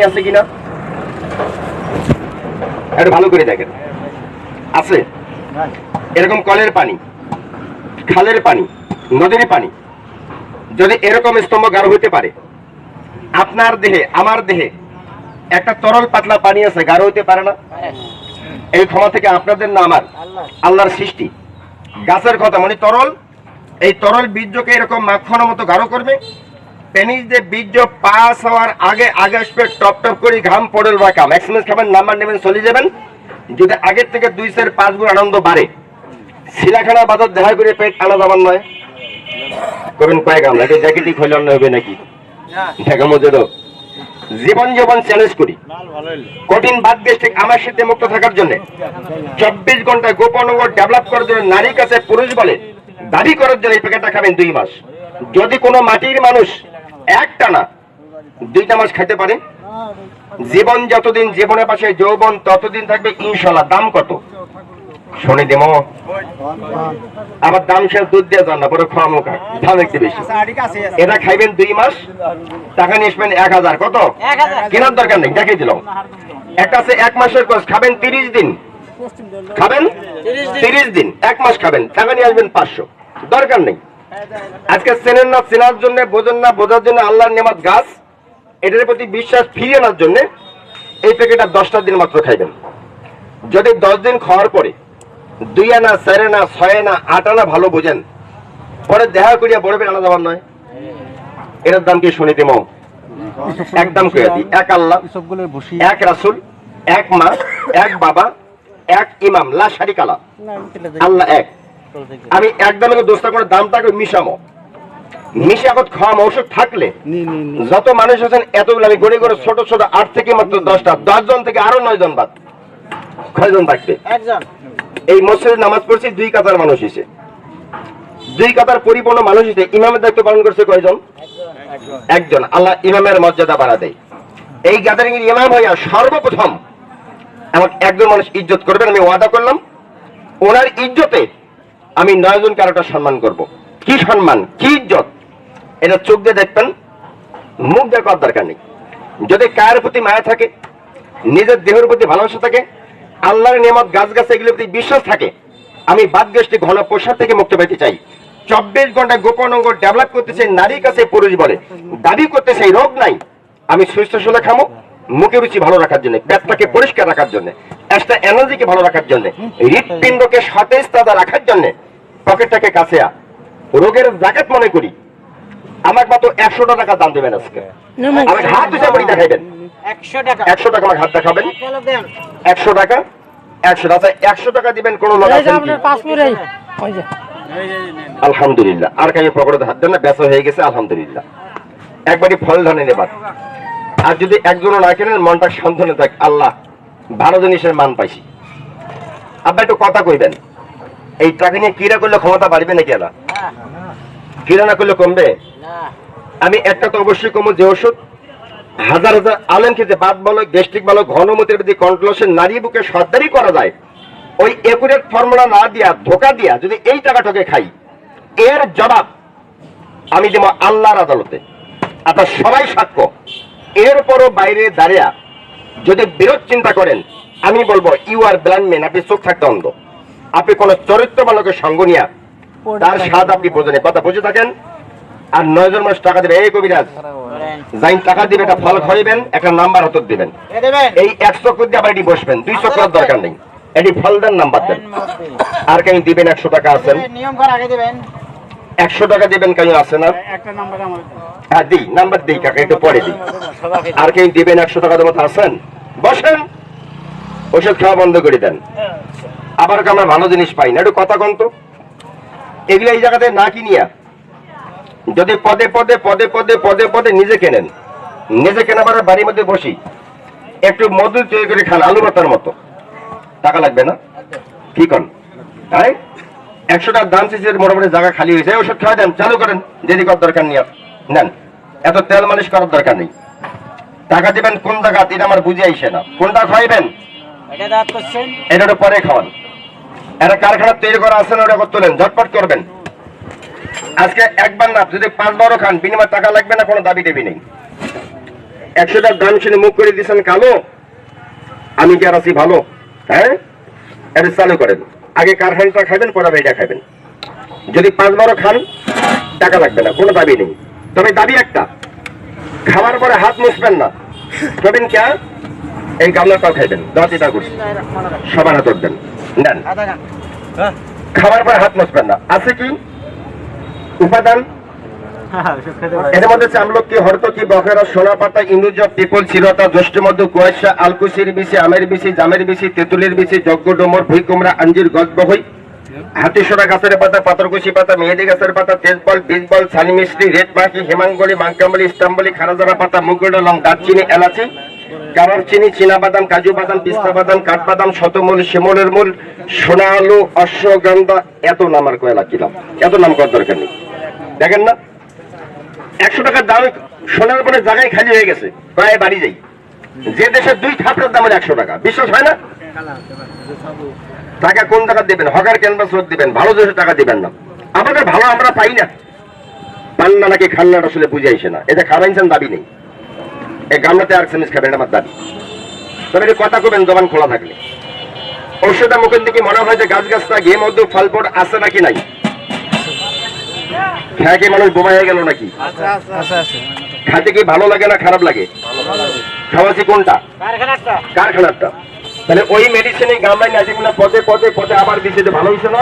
আছে কিনা একটু ভালো করে দেখেন, আছে? এরকম কলের পানি, খালের পানি, নদীর পানি যদি এরকম স্তম্ভ গাঢ় হইতে পারে, আপনার দেহে আমার দেহে একটা তরল পাতলা পানি আছে, গাঢ় হইতে পারে না? এই ক্ষমা থেকে আপনাদের না আমার, আল্লাহর সৃষ্টি। গাছের কথা মানে তরল, এই তরল বীর্যকে এরকম মাখনের মতো গাঢ় করবে, পেনিস দিয়ে বীর্য পাস হওয়ার আগে আগে আসবে, টপ টপ করে ঘাম পড়েল বা কাম এক্সপ্রেস খাবেন, নাম্বার নেবেন, চলে যাবেন। যদি আগের থেকে 2-5 গুণ আনন্দ বাড়ে, শিলাখানা বাজার দেখা করে পেট আনা যাবার নয় করবেন কয়েক আমরা এটা জ্যাকেটই খোলে অন্য হবে নাকি ঢাকা মজুরও জীবন জীবন চ্যালেঞ্জ করি কঠিন বাদ গ্যাস্ট্রিক আমার সাথে মুক্ত থাকার জন্য 24 ঘন্টা গোপন অঙ্গ ডেভেলপ করার জন্য নারীর কাছে পুরুষ বলে দাবি করার জন্য এই প্যাকেটটা খাবেন 2 মাস। যদি কোনো মাটির মানুষ একটানা 2টা মাস খেতে পারে, জীবন যতদিন জীবনের পাশে যৌবন ততদিন থাকবে ইনশাআল্লাহ। দাম কত শুনে দেবো, আবার দাম শেষ দুধ দিয়ে যান না, পরে খাওয়া মুখা দাম একটু বেশি। এটা খাইবেন 2 মাস, টাকা নিয়ে আসবেন 1000। কত কেনার দরকার নেই, দেখাই দিলাম। একটা আছে 1 মাসের কোর্স, খাবেন 30 দিন, খাবেন 30 দিন, 1 মাস খাবেন, টাকা নিয়ে আসবেন 500, দরকার নেই। আজকে চেনেন না, চেনার জন্য, বোঝেন না, বোঝার জন্য আল্লাহর নেয়ামত গাছ, এটার প্রতি বিশ্বাস ফিরিয়ে আনার জন্য এই প্যাকেটটা 10টা দিন মাত্র খাইবেন। যদি 10 দিন খাওয়ার পরে 2 আনা, 4 আনা, 6 আনা, 8 আনা ভালো বোঝেন, পরে দেখা করিয়া বড় বের আনা যাবার নয়। এটার দাম কি শুনে দেবো, একদম কইয়া দিই। এক আল্লাহ, এক রাসূল, এক মা, এক বাবা, এক ইমাম, লা শারিকা লা, আল্লাহ এক। আমি একদম দোস্তা করে দামটাকে মিশামো, মিশে এখন খাওয়া ঔষধ থাকলে যত মানুষ আছেন এতগুলো আমি গড়ে গড়ে ছোট ছোট 8 থেকে মাত্র 10টা, 10 জন থেকে আরো 9 জন বাদ, কয়জন থাকবে? এই মসজিদে নামাজ পড়ছি 2 কাতার মানুষ এসে, 2 কাতার পরিপূর্ণ মানুষ এসে ইমামের দায়িত্ব পালন করছে কয়জন? একজন। আল্লাহ ইমামের মর্যাদা বাড়া দেয়। এই গ্যাদারিং এর ইমাম হইয়া সর্বপ্রথম আমাকে একজন মানুষ ইজ্জত করবেন, আমি ওয়াদা করলাম ওনার ইজ্জতে আমি 9 জন কারোটা সম্মান করব। কি সম্মান, কি ইজ্জত, এটা চোখ দিয়ে দেখবেন, মুখ দেখার দরকার নেই। যদি কায়ের প্রতি মায়া থাকে, নিজের দেহের প্রতি ভালোবাসা থাকে, আল্লাহর নিয়ামত গাছ গাছে এগুলোর প্রতি বিশ্বাস থাকে, আমি বাদগ্রস্ত ঘন পোশাক থেকে মুক্ত পেতে চাই। 24 ঘন্টা গোপন অঙ্গ ডেভেলপ করতে চাই, নারীর কাছে পুরুষ বলে দাবি করতে চাই, রোগ নাই। আমি সুস্থ শরীরে খামো, মুখে রুচি ভালো রাখার জন্য, পেটটাকে পরিষ্কার রাখার জন্য, একটা এনার্জিকে ভালো রাখার জন্য, হৃৎপিণ্ডকে সতেজ তাজা রাখার জন্য, পকেটটাকে কাছে রোগের জাকাত মনে করি। আমার মাত্র 100 টাকা দাম দেবেন আজকে, আমাকে হাত দুটা করে দেখাইবেন। 100 টাকা আমার হাত দেখাবেন, 100 টাকা, 100 টাকা, 100 টাকা দিবেন। কোন লোক আছেন কি? আলহামদুলিল্লাহ। আর কাছে পকেটে হাত দেন না, বেচা হয়ে গেছে আলহামদুলিল্লাহ। একবারই ফল ধানে নেবার। আর যদি একজনও না কেনেন, মনটা সান্ত্বনা থাক, আল্লাহ 12 জিনিসের মান পাইছি। আপনার একটু কথা কইবেন, এই টাকা নিয়ে কিরা করলে ক্ষমতা বাড়বে নাকি? আলা কিরা না করলে কমবে? আমি একটা তো অবশ্যই কমবো, যে ওষুধ হাজার হাজার আলেম খেতে, বাত বলো, গ্যাস্ট্রিক বলো, ঘনমতির প্রতি কন্ট্রোলেশন, নারী বুকে সর্দারি করা যায়, ওই একুরেট ফর্মুলা না দিয়া, ধোকা দিয়া যদি এই টাকাটাকে খাই, এর জবাব আমি দেব আল্লাহর আদালতে। আপনার সবাই সাক্ষ্য। এরপরও বাইরে দাঁড়িয়ে যদি বিরোধ চিন্তা করেন, আমি বলবো ইউ আর ব্লাইন্ড ম্যান, আপনি চোখ থাকতে অন্ধ। আপনি কোন চরিত্র বালকের সঙ্গ নিয়া তার স্বাদ আপনি বোঝেন, কথা বুঝে থাকেন। আর 9 জন মানুষ টাকা দেবে, এই কবিরাজ যাই টাকা দিবে, একটা ফল খাইবেন, একটা নাম্বার হত দিবেন, এই 1 চক্কর দিয়ে আবার এটি বসবেন, 2 চক্করের দরকার নেই, এটি ফল দেন, নাম্বার দেন। আর কেন দিবেন? 100 টাকা আছেন, 100 টাকা দিবেন, কেন আছে না? হ্যাঁ দিই, নাম্বার দিই কাকা, একটু পরে দিই। আর কেন দিবেন? 100 টাকা দেবো আছেন, বসেন, ওষুধ খাওয়া বন্ধ করে দেন। আবার আমরা ভালো জিনিস পাই না, একটু কথা কন তো। এগুলো এই জায়গাতে না কিনিয়া যদি পদে পদে পদে পদে পদে পদে নিজে কেনেন, নিজে কেনাবার বাড়ির মধ্যে বসি একটু মধু তৈরি করে খান, আলু ভর্তার মতো, টাকা লাগবে না? কি কন? হ্যাঁ 100 টাকার দাম চেয়েছে, মোটামুটি জায়গা খালি হয়েছে, ওষুধ খাওয়া দেন, চালু করেন, দেরি করার দরকার নিয়ে নেন, এত তেল মালিশ করার দরকার নেই। টাকা দিবেন কোন জায়গা, এটা আমার বুঝে আইসে না। কোনটা খাইবেন এটা পরে খাওয়ান। একটা কারখানা তৈরি করা আছে না, ওটা তোলেন, ঝটপট করবেন। আজকে একবার না, যদি 5 বারও খান, বিনিময় টাকা লাগবে না, কোনো দাবি দেবি নেই। 100টার দাম শুনে মুখ করে দিয়েছেন কালো, আমি কি আর আছি ভালো? হ্যাঁ, এটা চালু করেন। আগে কারখানাটা খাবেন, পরে এটা খাবেন। যদি 5-12 খান টাকা লাগবে না, কোনো দাবি নেই। তবে দাবি একটা, খাওয়ার পরে হাত মুছবেন না। খাবেন কে? এই গামলাটাও খাইবেন। দাঁতিটা করছি, সবার হাত দেন, নেন। খাওয়ার পরে হাত মুছবেন না। আছে কি উপাদান? এর মধ্যে চামলকি, হরতকি, বকেরা, সোনা পাতা, ইন্দুজব, পিপল, চিরতা, জ্যৈষ্ঠ মধু, কুয়াশা, আলকুশির বিচি, আমের বিচি, জামের বিচি, তেঁতুলের বিচি, যজ্ঞ ডোমর, ভুই কুমড়া, আঞ্জির, গজবহই, হাতিসোনা গাছের পাতা, পাথরকুশি পাতা, মেহেদি গাছের পাতা, তেজবল, বীজবল, ছানি মিষ্টি, রেড মাখি, হেমাঙ্গলি, মাঙ্কামলি, ইস্তাম্বলি, খারাজারা পাতা, মুগডা, লং, দারচিনি, এলাচি, কাবাব চিনি, চীনা বাদাম, কাজু বাদাম, পিস্তা বাদাম, কাঠবাদাম, শতমূল, শিমলের মূল, সোনা আলু, অশ্বগন্ধা। এত নাম আর কয়লা কি দাম? এত নাম করার দরকার নেই। দেখেন না 100 টাকার দাম সোনার পরে জায়গায় খালি হয়ে গেছে, প্রায় বাড়ি যাই। যে দেশের 2 থাপড়ার দাম 100 টাকা, বিশ্বাস হয় না? টাকা কোন টাকা দিবেন? হকার ক্যানভাস রোড দিবেন, ভালো দেশের টাকা দিবেন না। আমাদের ভালো আমরা পাই না, পান না নাকি খান না আসলে বুঝে আইসে না। এটা খাওয়াইছেন দাবি নেই, এই গামলাতে আর সেমিস খাবেন আমার দাবি। তবে এটা কথা কবেন জবান খোলা থাকলে। ঔষধা মুখের দিকে মনে হয় যে গাছ গাছটা ঘে মধ্যে ফলপট আছে নাকি নাই? খেয়ে কি মানুষ বোমা হয়ে গেল নাকি? খাতে কি ভালো লাগে না খারাপ লাগে? খাওয়াছি কোনটা? কারখানারটা। তাহলে ওই মেডিসিন এই গামলায় না, যেগুলো পদে পদে পদে আবার দিচ্ছে, ভালো হয়েছে না?